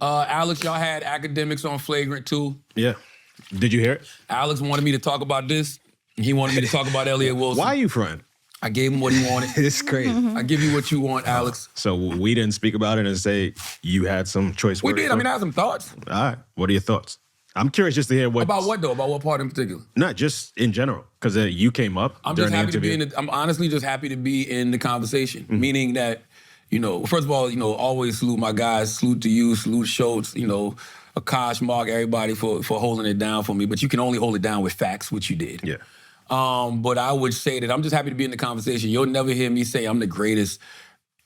Alex, y'all had Akademiks on Flagrant too. Yeah. Did you hear it? Alex wanted me to talk about this. He wanted me to talk about Elliott Wilson. Why are you fronting? I gave him what he wanted. It's crazy. I give you what you want, Alex. So we didn't speak about it and say you had some choice We words. did. I mean, I had some thoughts. All right. What are your thoughts? I'm curious just to hear what. About what though? About what part in particular? Not just in general, because you came up during the interview. I'm honestly just happy to be in the conversation. Meaning that, first of all, always salute my guys. Salute to you. Salute Schultz. Akash, Mark, everybody for holding it down for me. But you can only hold it down with facts, which you did. Yeah. But I would say that I'm just happy to be in the conversation. You'll never hear me say I'm the greatest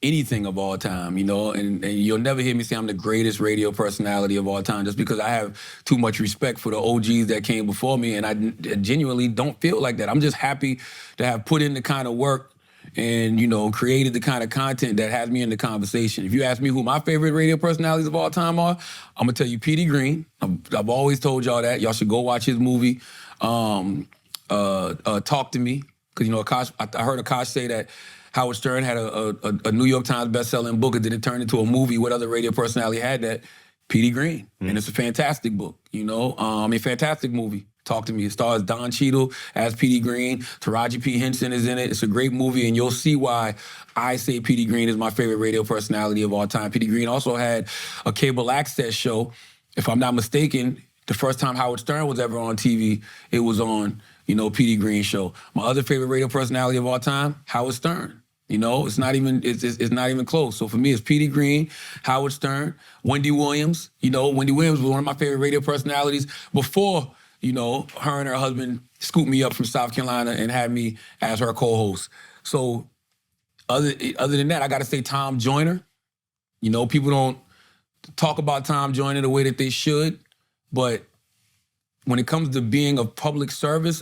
anything of all time, and you'll never hear me say I'm the greatest radio personality of all time just because I have too much respect for the OGs that came before me, and I genuinely don't feel like that. I'm just happy to have put in the kind of work and, created the kind of content that has me in the conversation. If you ask me who my favorite radio personalities of all time are, I'm going to tell you P.D. Green. I've always told y'all that. Y'all should go watch his movie, Talk to Me. Because, I heard Akash say that Howard Stern had a New York Times best-selling book and then it turned into a movie. What other radio personality had that? P.D. Green. And it's a fantastic book, fantastic movie. Talk to Me. It stars Don Cheadle as P.D. Green. Taraji P. Henson is in it. It's a great movie, and you'll see why I say P.D. Green is my favorite radio personality of all time. P.D. Green also had a cable access show. If I'm not mistaken, the first time Howard Stern was ever on TV, it was on, P.D. Green's show. My other favorite radio personality of all time, Howard Stern. It's not even close. So for me, it's P.D. Green, Howard Stern, Wendy Williams. Wendy Williams was one of my favorite radio personalities before, her and her husband scooped me up from South Carolina and had me as her co-host. So other than that, I got to say Tom Joyner. People don't talk about Tom Joyner the way that they should, but when it comes to being a public service,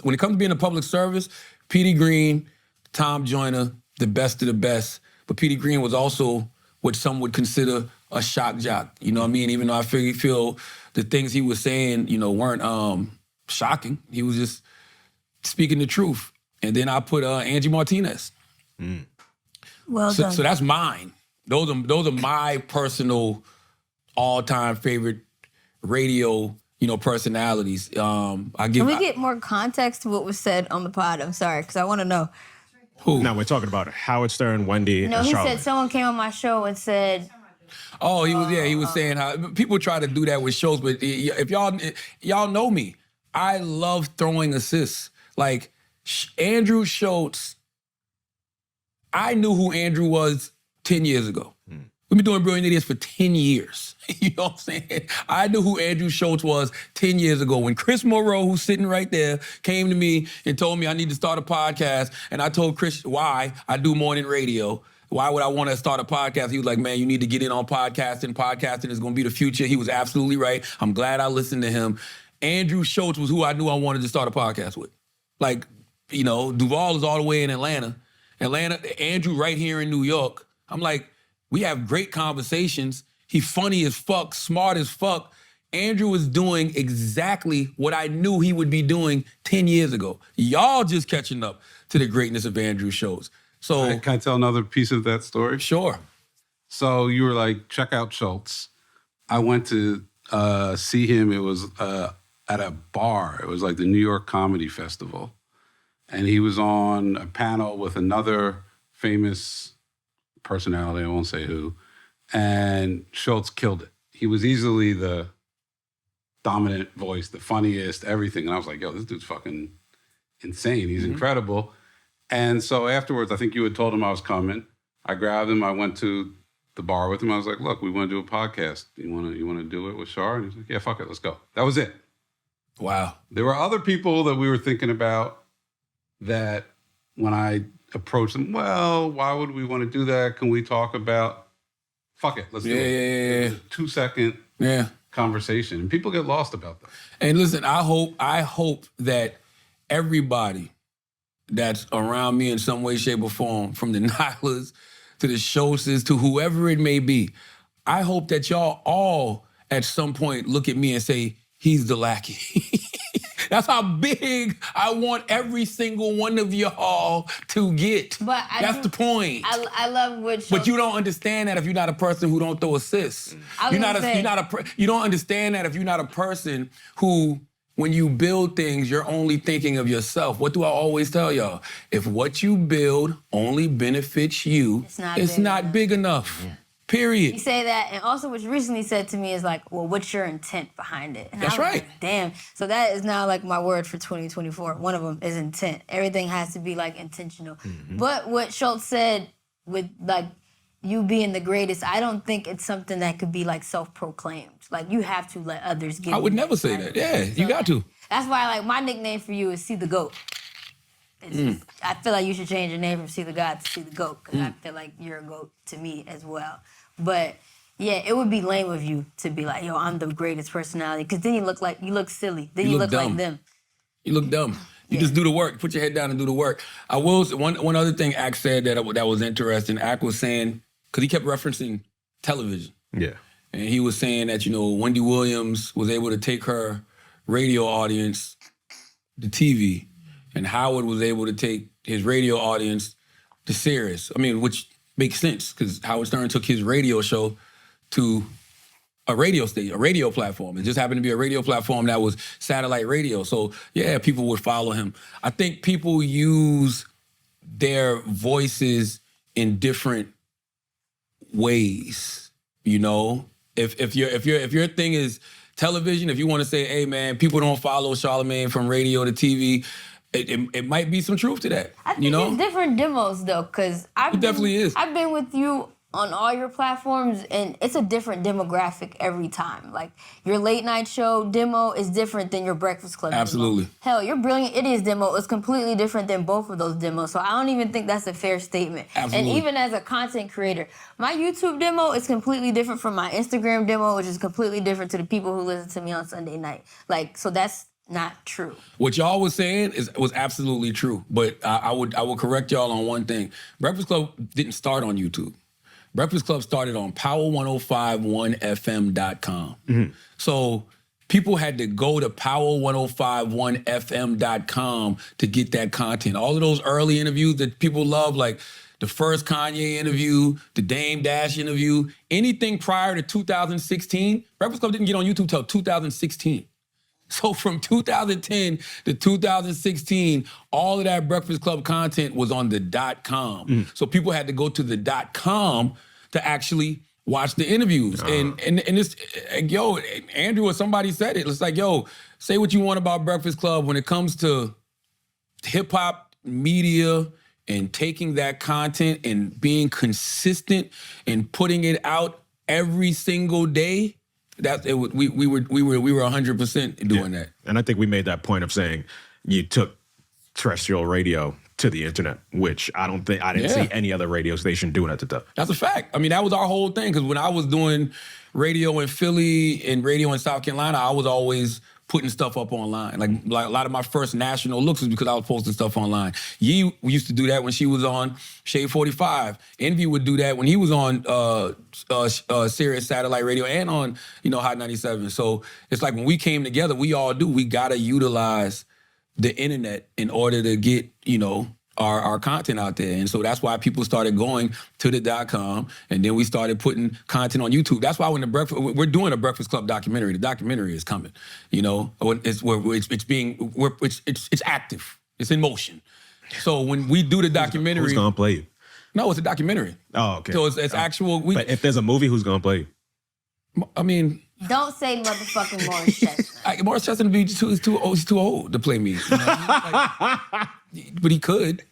P.D. Green, Tom Joyner, the best of the best. But P.D. Green was also what some would consider a shock jock. You know what I mean? Even though I feel the things he was saying, weren't shocking. He was just speaking the truth. And then I put Angie Martinez. Well done. So that's mine. Those are my personal all-time favorite radio, personalities. Can we get more context to what was said on the pod? I'm sorry, because I want to know. Who? No, we're talking about Howard Stern, Wendy, and he Charlamagne. said someone came on my show and said... Oh, he was saying how people try to do that with shows, but if y'all know me, I love throwing assists. Like Andrew Schultz, I knew who Andrew was 10 years ago. We've been doing Brilliant Idiots for 10 years. You know what I'm saying? I knew who Andrew Schultz was 10 years ago. When Chris Moreau, who's sitting right there, came to me and told me I need to start a podcast, and I told Chris why I do morning radio. Why would I want to start a podcast? He was like, man, you need to get in on podcasting. Podcasting is going to be the future. He was absolutely right. I'm glad I listened to him. Andrew Schultz was who I knew I wanted to start a podcast with. Like, Duval is all the way in Atlanta. Andrew right here in New York. I'm like, we have great conversations. He's funny as fuck, smart as fuck. Andrew is doing exactly what I knew he would be doing 10 years ago. Y'all just catching up to the greatness of Andrew Schultz. So can I tell another piece of that story? Sure. So you were like, check out Schultz. I went to see him. It was at a bar. It was like the New York Comedy Festival. And he was on a panel with another famous personality, I won't say who, and Schultz killed it. He was easily the dominant voice, the funniest, everything. And I was like, yo, this dude's fucking insane. He's incredible. And so afterwards, I think you had told him I was coming. I grabbed him. I went to the bar with him. I was like, look, we want to do a podcast. You want to do it with Shar? And he's like, yeah, fuck it, let's go. That was it. Wow. There were other people that we were thinking about that when I approached them, well, why would we want to do that? Can we talk about, fuck it, let's do it. It was a 2-second conversation. And people get lost about that. And listen, I hope that everybody that's around me in some way, shape, or form, from the Nylas to the Schultzes to whoever it may be, I hope that y'all all at some point look at me and say, he's the lackey. That's how big I want every single one of y'all to get. But that's the point. I love what. But you don't understand that if you're not a person who don't throw assists. You don't understand that if you're not a person who, when you build things, you're only thinking of yourself. What do I always tell y'all? If what you build only benefits you, it's not big enough. Yeah. Period. You say that, and also what you recently said to me is like, well, what's your intent behind it? And that's right. Like, damn. So that is now like my word for 2024. One of them is intent. Everything has to be like intentional. Mm-hmm. But what Schultz said with like you being the greatest, I don't think it's something that could be like self-proclaimed. Like you have to let others give. I would never say that. Yeah, so you got to. That's why like my nickname for you is See the Goat. I feel like you should change your name from See the God to See the Goat, because I feel like you're a goat to me as well. But yeah, it would be lame of you to be like, yo, I'm the greatest personality, because then you look silly. Then you look like them. You look dumb. You just do the work. Put your head down and do the work. I will. One other thing Ak said that was interesting. Ak was saying, because he kept referencing television. Yeah. And he was saying that, Wendy Williams was able to take her radio audience to TV, and Howard was able to take his radio audience to Sirius. I mean, which makes sense, because Howard Stern took his radio show to a radio station, a radio platform. It just happened to be a radio platform that was satellite radio. So, yeah, people would follow him. I think people use their voices in different ways, If your thing is television, if you want to say, hey, man, people don't follow Charlamagne from radio to TV, it might be some truth to that. I think it's different demos, though, because It definitely is. I've been with you on all your platforms, and it's a different demographic every time. Like, your late night show demo is different than your Breakfast Club Absolutely. demo. Hell, your Brilliant Idiots demo is completely different than both of those demos, so I don't even think that's a fair statement. Absolutely. And even as a content creator, my YouTube demo is completely different from my Instagram demo, which is completely different to the people who listen to me on Sunday night. Like, so that's not true. What y'all was saying was absolutely true, but I would correct y'all on one thing. Breakfast Club didn't start on YouTube. Breakfast Club started on power1051fm.com. Mm-hmm. So people had to go to power1051fm.com to get that content. All of those early interviews that people love, like the first Kanye interview, the Dame Dash interview, anything prior to 2016, Breakfast Club didn't get on YouTube till 2016. So from 2010 to 2016, all of that Breakfast Club content was on the .com. So people had to go to the .com to actually watch the interviews. And it's, Andrew or somebody said it. It's like, say what you want about Breakfast Club when it comes to hip hop media and taking that content and being consistent and putting it out every single day. We were 100% doing that. And I think we made that point of saying you took terrestrial radio to the internet, which I didn't see any other radio station doing at the time. That's a fact. I mean, that was our whole thing, because when I was doing radio in Philly and radio in South Carolina, I was always putting stuff up online. Like a lot of my first national looks was because I was posting stuff online. Yee used to do that when she was on Shade 45. Envy would do that when he was on Sirius Satellite Radio and on, Hot 97. So it's like when we came together, we gotta utilize the internet in order to get, our content out there. And so that's why people started going to the .com, and then we started putting content on YouTube. That's why we're doing a Breakfast Club documentary. The documentary is coming. It's active. It's in motion. So when we do the documentary, who's gonna play you? No, it's a documentary. Oh, okay. So it's actual. But if there's a movie, who's gonna play you? I mean, don't say motherfucking Morris Chestnut. Morris Chestnut he's too old to play me. But he could.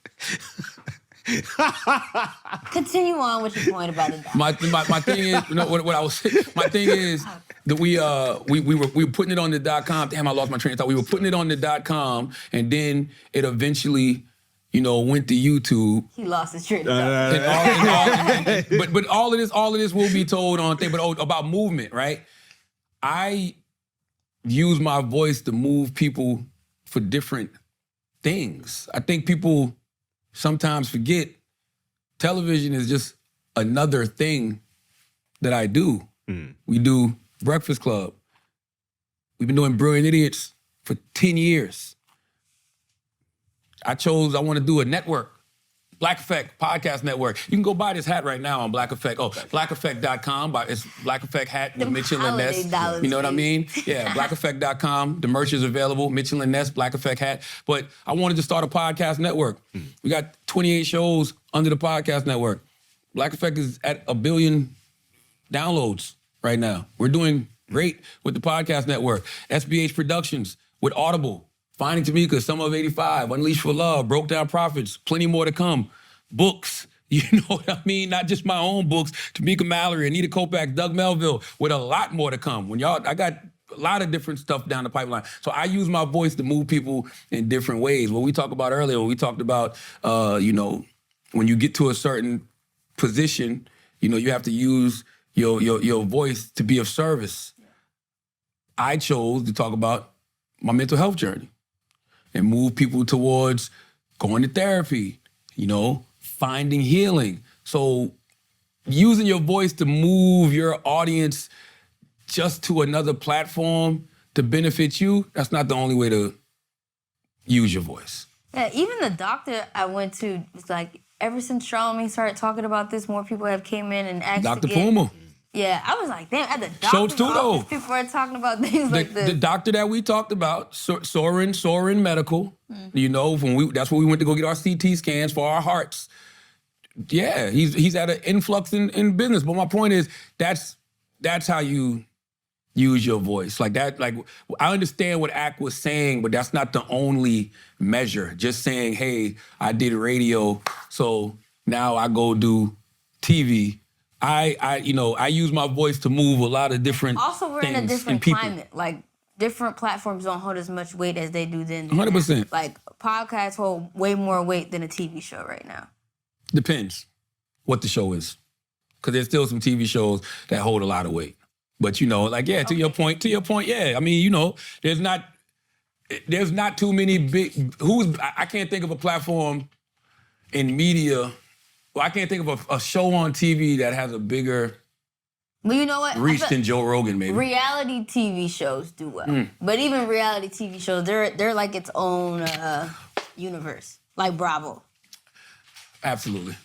Continue on with your point about it. My thing is, what I was saying. My thing is that we were putting it on the .com. Damn, I lost my train of thought. We were putting it on the .com, and then it eventually, went to YouTube. He lost his train of thought. But all of this will be told on thing. But about movement, right? I use my voice to move people for different things. I think people sometimes forget television is just another thing that I do. We do Breakfast Club. We've been doing Brilliant Idiots for 10 years. I want to do a network. Black Effect Podcast Network. You can go buy this hat right now on Black Effect. Oh, blackeffect.com. It's Black Effect hat with Mitchell and Ness. You know what I mean? Yeah, blackeffect.com. The merch is available. Mitchell and Ness, Black Effect hat. But I wanted to start a podcast network. We got 28 shows under the podcast network. Black Effect is at 1 billion downloads right now. We're doing great with the podcast network. SBH Productions with Audible. Finding Tamika, Summer of 85, Unleashed for Love, Broke Down Profits, plenty more to come. Books, you know what I mean? Not just my own books. Tamika Mallory, Anita Kopak, Doug Melville, with a lot more to come. I got a lot of different stuff down the pipeline. So I use my voice to move people in different ways. What we talked about earlier, we talked about, when you get to a certain position, you have to use your voice to be of service. I chose to talk about my mental health journey and move people towards going to therapy, finding healing. So using your voice to move your audience just to another platform to benefit you, that's not the only way to use your voice. Yeah, even the doctor I went to was like, ever since Charlamagne started talking about this, more people have came in and asked Dr. to get... Puma. Yeah, I was like, damn, at the Schultz doctor's too, though. office, people are talking about things like this. The doctor that we talked about, Soaring Medical, that's where we went to go get our CT scans for our hearts. Yeah, he's at an influx in business. But my point is, that's how you use your voice. Like that, I understand what Ak was saying, but that's not the only measure. Just saying, hey, I did radio, so now I go do TV. I use my voice to move a lot of different Also, we're in a different people. climate. Like, different platforms don't hold as much weight as they do then. 100%. Like, podcasts hold way more weight than a TV show right now. Depends what the show is. Because there's still some TV shows that hold a lot of weight. But, to your point, yeah. I mean, there's not too many big... I can't think of a platform in media... Well, I can't think of a show on TV that has a bigger But you know what? reach than Joe Rogan, maybe. Reality TV shows do well. But even reality TV shows, they're like its own universe. Like Bravo. Absolutely.